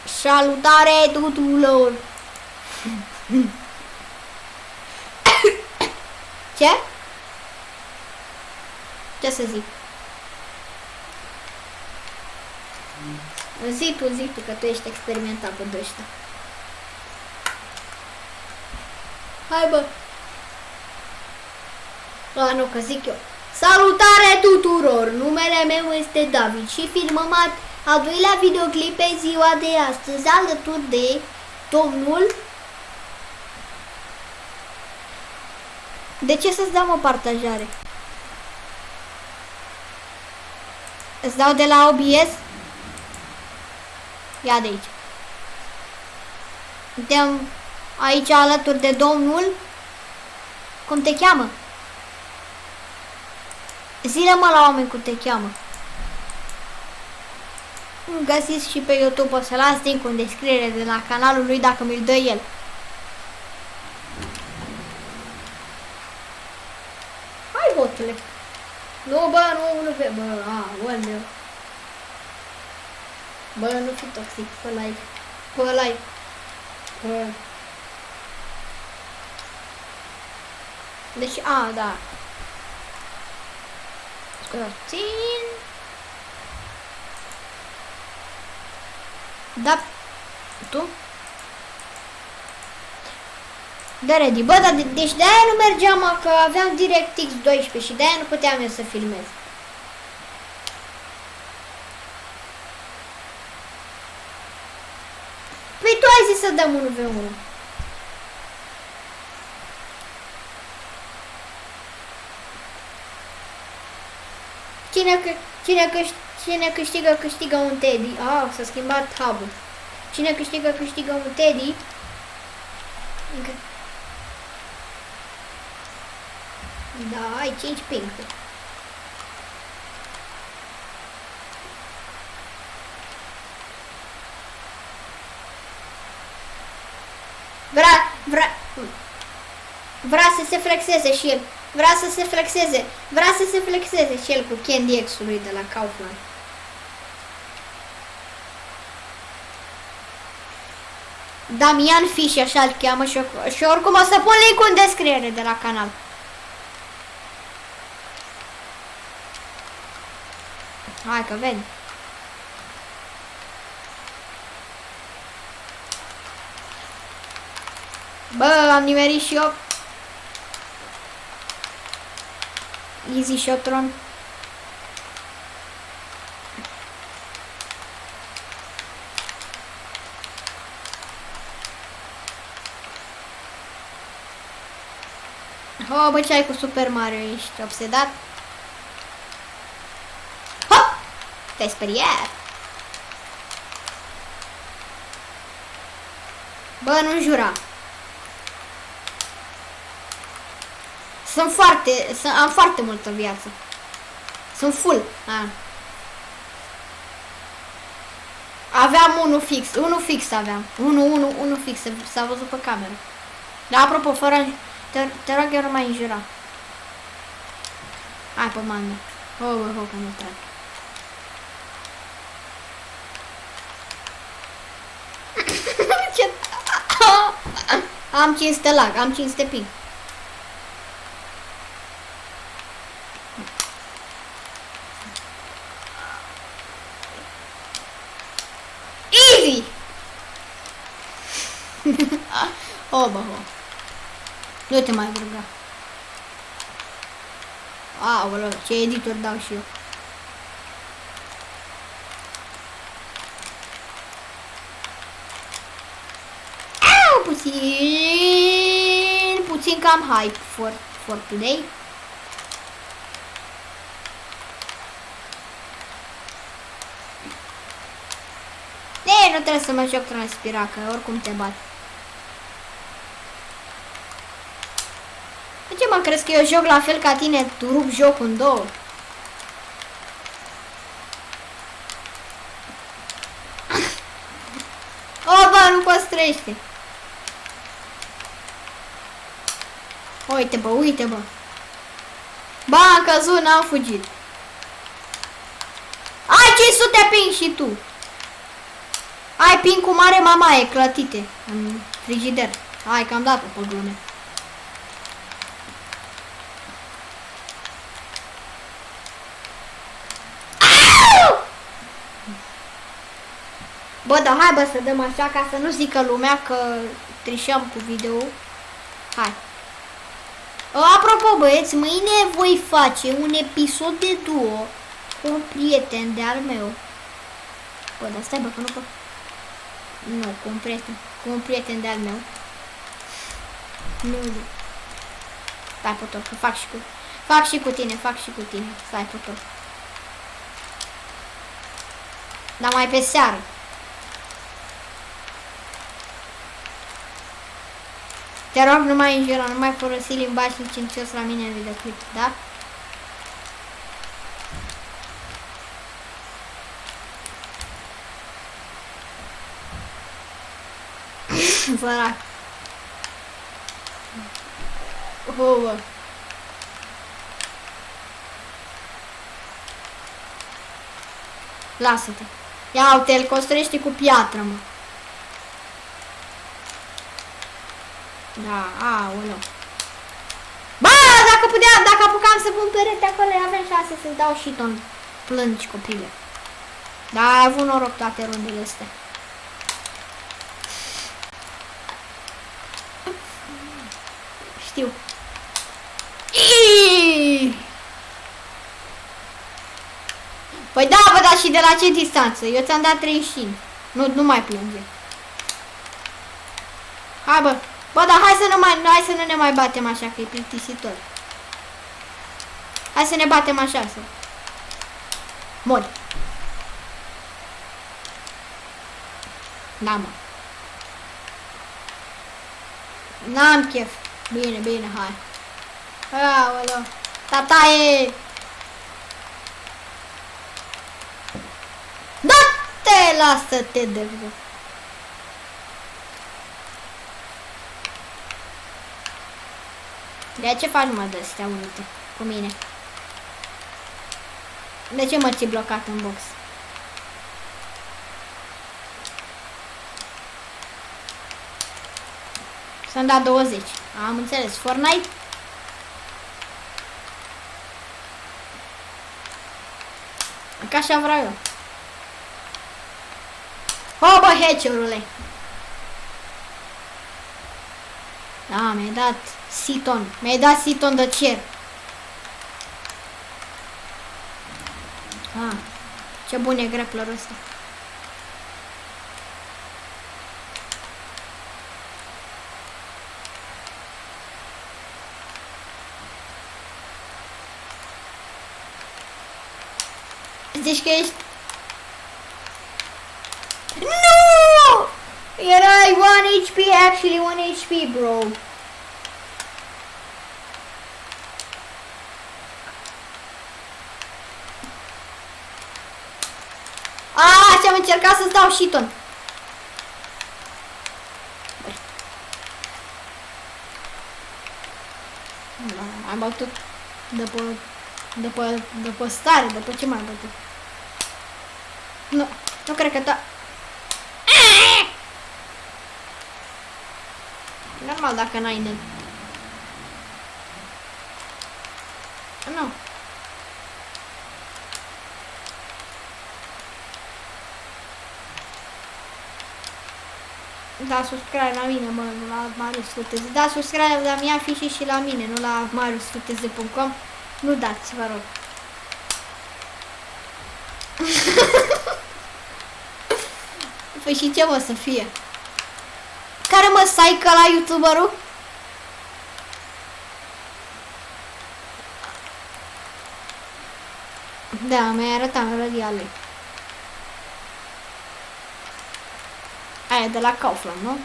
Salutare tuturor! Ce? Ce să zic? Zi tu, că tu ești experimentat cu ăștia. Hai bă! Nu, că zic eu. Salutare tuturor! Numele meu este David și filmăm al doilea videoclip pe ziua de astăzi alături de domnul... De ce să-ți dau o partajare? Îți dau de la OBS? Ia de aici. Suntem aici alături de domnul... Cum te cheamă? Zile-mă la oameni cum te cheamă. Găsiți și pe YouTube, o să las link în descriere de la canalul lui dacă mi-l dă el. Hai, botule. Nu, bă, nu vei, bă, meu. Bă, nu fi toxic, pe live. Pe live. Bă. Deci, da. Scuzați-n. Da. Tu? Da, ready. Bă, dar deci de-aia nu mergeam, că aveam DirectX 12 și de-aia nu puteam eu să filmez. Păi tu ai zis să dăm 1v1. Cine câștigă, câștigă un Teddy. S-a schimbat tab-ul. Cine câștigă, câștigă un Teddy. Da, ai 5 ping. Vrea să se flexeze și el. Vrea să se flexeze și el cu Candy X-ului de la Kaufland. Damian Fish, așa îl cheamă și oricum o să pun link-ul în descriere de la canal. Hai că veni. Bă, am nimerit și eu. Easy Shotron. Bă, ce ai cu Super Mario? Ești obsedat? Hop! Te-ai speriat? Bă, nu jura. Am foarte multă viață. Sunt full. Aveam unul fix aveam. Unul fix, s-a văzut pe cameră. Dar apropo, fără... Te rog, eu nu mai înjura. Hai pe manda. Că nu trag. Ce... Am 500 lag, am 500 ping. Easy! Bă. Nu te mai ruga. Aoleu, ce editor dau și eu. Puțin cam hype for today. Nu trebuie să mă joc transpira, că oricum te bat. De ce mă crezi că eu joc la fel ca tine, tu rup jocul în două? Bă, nu păstrește. Uite, bă. Ba, am căzut, n-am fugit. Ai 500 ping și tu. Ai pin cu mare mamaie clătite în frigider. Hai că am dat-o pe glume. Bă, dar hai bă să dăm așa ca să nu zică lumea că trișăm cu video. Hai. Apropo băieți, mâine voi face un episod de duo cu un prieten de-al meu. Bă, dar stai bă că nu pot. Nu, cu un prieten de-al meu. Nu. Stai pot că fac și cu tine. Stai pot. Dar mai pe seară. Te rog, nu mai înjura, nu mai folosi limbaj licențios la mine în videoclip, da? Sărac. Bă. Lasă-te. Ia uite, îl construiește cu piatră, mă. Da, aoleu. Bă, dacă apucam să pun perete acolo, avem șanse să-ți dau și ton. Plângi, copile. Da, ai avut noroc toate rundele astea. Știu. Păi da, bă, dar și de la ce distanță? Eu ți-am dat 35. Nu mai plânge. Hai, bă. Bă, dar hai să nu ne mai batem așa, că e plictisitor. Hai să ne batem așa, să... Mori. Da, mă. N-am chef. Bine, hai. Aoleu. Tataie! Da-te, lasă-te de vreo. De ce faci, mă, de-astea unite cu mine? De ce mă ții blocat în box? S-am dat 20. Am înțeles. Fortnite? Ca așa vreau eu. O, bă, hatcherule! Da, mi-ai dat Siton. Mi-ai dat Siton de cer. Ah, ce bun e grapplerul ăsta. Zici că ești... No! Erai 1 HP, actually 1 HP, bro. Am încercat să-ți dau shiton. Am bătut după stare, după ce m-am bătut. Nu cred că da. Normal dacă n-ai net. Nu. Da subscribe la mine, mă, nu la Marius Futeze. Da subscribe la mia fișe și la mine, nu la mariusfuteze.com. Nu dați, vă rog. Păi și ce mă să fie? Care mă saică la youtuberul? Da, mi-ai arătat melodia lui. Aia de la Kaufland, nu?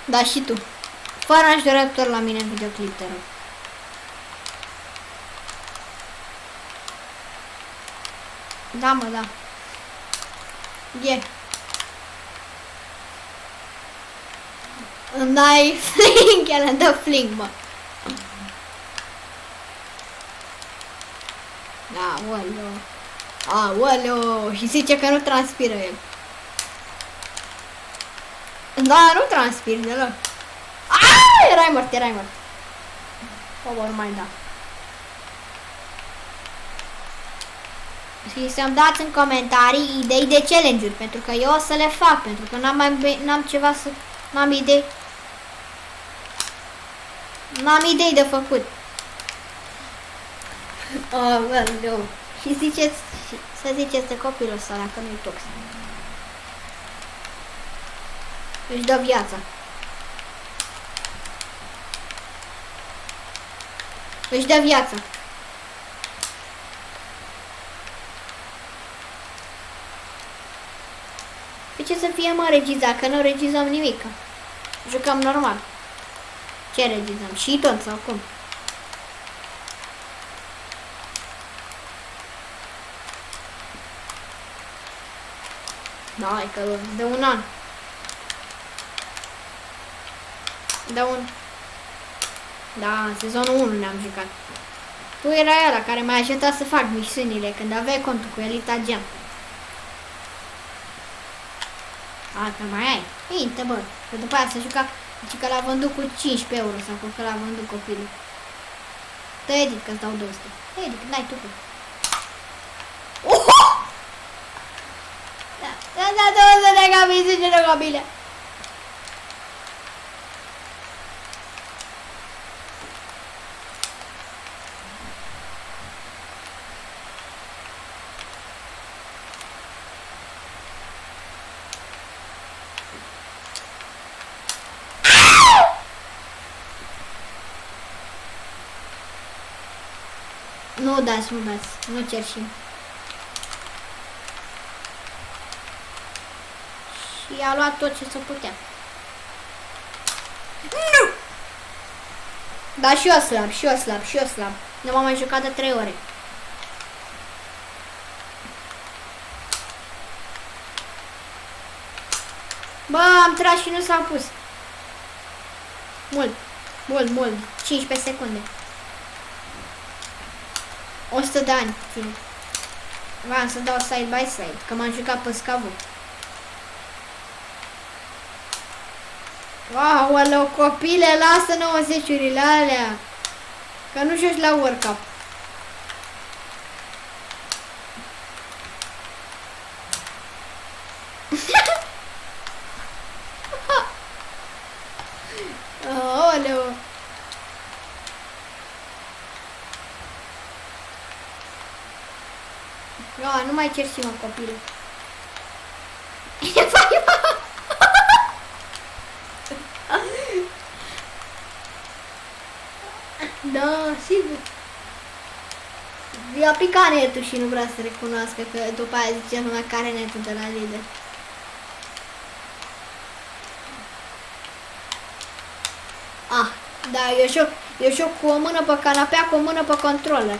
Da, și tu. Fără ajutorător la mine în videoclip, te rog. Da, mă, da. E. Îmi dai fling, chiar îmi dă fling, mă. Aoleo. Aoleo. Și zice că nu transpiră el. Da, nu transpir deloc. Aaaa, erai mort, erai mort. O, mai da. Și să-mi dați în comentarii idei de challenge-uri, pentru că eu o să le fac, pentru că n-am ceva să... N-am idei. N-am idei de făcut. Aoleu. Și ziceți, să ziceți de copilul ăsta, dacă nu-i toxic. Își dă viața. Își dă viața. De ce să fie, mă, regiza? Că nu regizăm nimic. Jucăm normal. Ce regizăm? Și tot sau cum? Da, e că de un an. De un... Da, în sezonul 1 ne-am jucat. Tu erai ăla care m-a ajutat să fac misiunile când aveai contul cu Elite Agent. Că mai ai. Minte, bă. Că după aia se juca și că l-a vândut cu 15 euro sau cu că l-a vândut copilul. Te edit că-ți dau 200. Edit, n-ai tu pe. Da, 200 de gabile, 10 de gabile. Nu dați, nu dați, nu cerșim. Și a luat tot ce se putea. Nu! Da, și eu slab, și eu slab, și eu slab. Nu m-am mai jucat de 3 ore. Bă, am tras și nu s-a pus. Mult, mult, mult. 15 secunde. 100 de ani, ține. Vreau să dau side by side, că m-am jucat pe scavul. Aoleu, copile, lasă 90-urile alea. Că nu joci la World Cup. Aoleu. Nu mai cerși, mă, copile. Da, sigur. I-a picat netul și nu vrea să recunoască că după aia zice lumea care netul de la lider. Da, eu joc cu o mână pe canapea, cu o mână pe controller.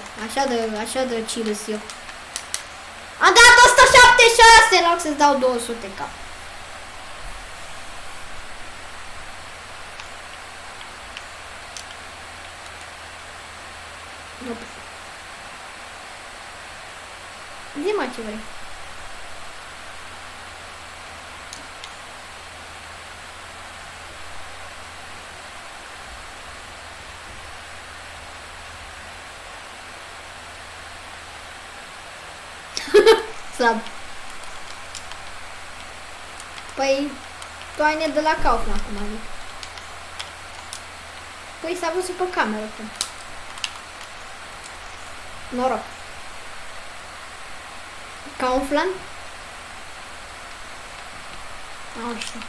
Așa de chilus eu. Am dat 176 în loc să-ți dau 200 cap. Zi-mă ce vrei. Slab. Păi, tu ai net de la Kaufland acum, adică. Păi s-a văzut pe cameră acum. Noroc. Kaufland? Nu știu.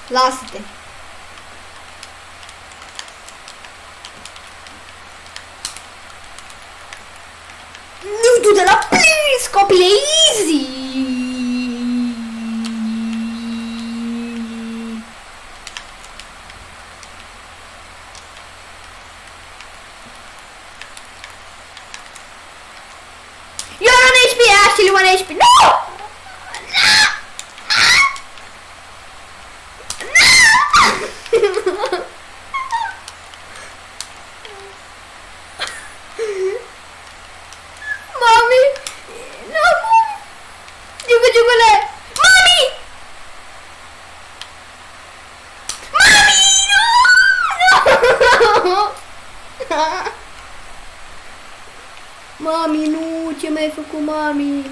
Lasă-te. Nu, du-te la please, copil! Băiatule, easy! You're on HP, actually 1 HP. No! Mami! No, mami! Jugule! Mami! Mami! No! Mami, nu! Ce mi-ai făcut, mami?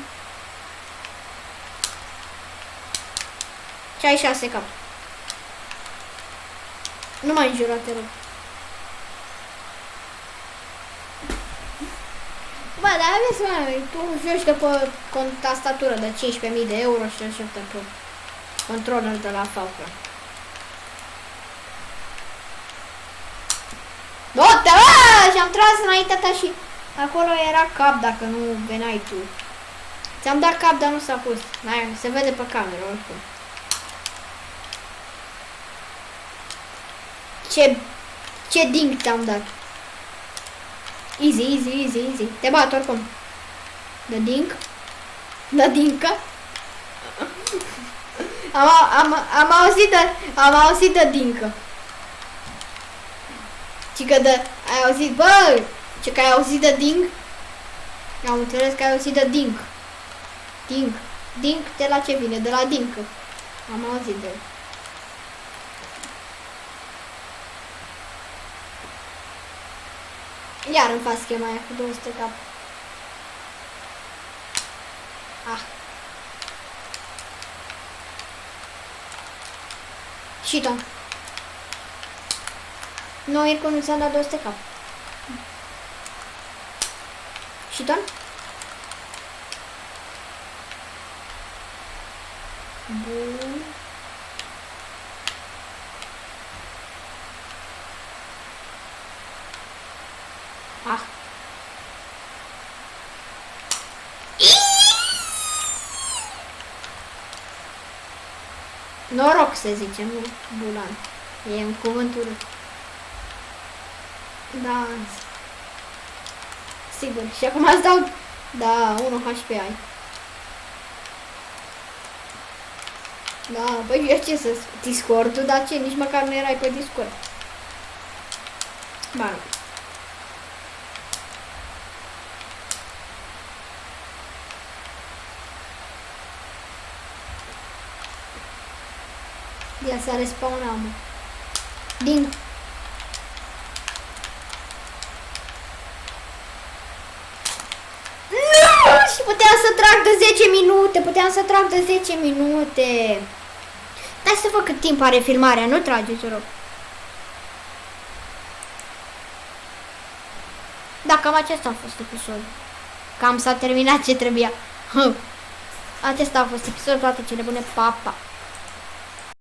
Ce ai 6 cap? Nu mai înjura, te rog. Bă, dar aveți, mă, tu joci de pe tastatură de 15.000 de euro și așa pe controller de la Falcon. Du-te, bă! Și-am tras înaintea ta și acolo era cap dacă nu veneai tu. Ți-am dat cap, dar nu s-a pus. Se vede pe cameră, oricum. Ce ding ți-am dat. Easy, easy, easy, easy. Te bat oricum. The dink. The dincă. Am auzit de dincă. Și că ai auzit, bă, ce că ai auzit de ding? Am înțeles că ai auzit de dink. Dink. Dink de la ce vine? De la dincă. Am auzit de el. Iar îmi fac schema aia cu 200 cap. Ah. Shit-on. Nu, Irco nu ți-am dat 200 cap. Shit-on. Bun. Ah. Noroc se zice, nu bulan. E un cuvânt urât. Da. Sigur. Și acum îți dau... Da, 1 HP ai. Da, băi, eu ce să... Discord-ul, dar ce? Nici măcar nu erai pe Discord. Ba, nu. Ia s-a respawnat, mă. Din. Nu! Și puteam să trag de 10 minute. Puteam să trag de 10 minute. Hai să văd cât timp are filmarea. Nu trageți, rog. Da, cam acesta a fost episodul. Cam s-a terminat ce trebuia. Acesta a fost episodul. Toate cele bune. Pa, pa.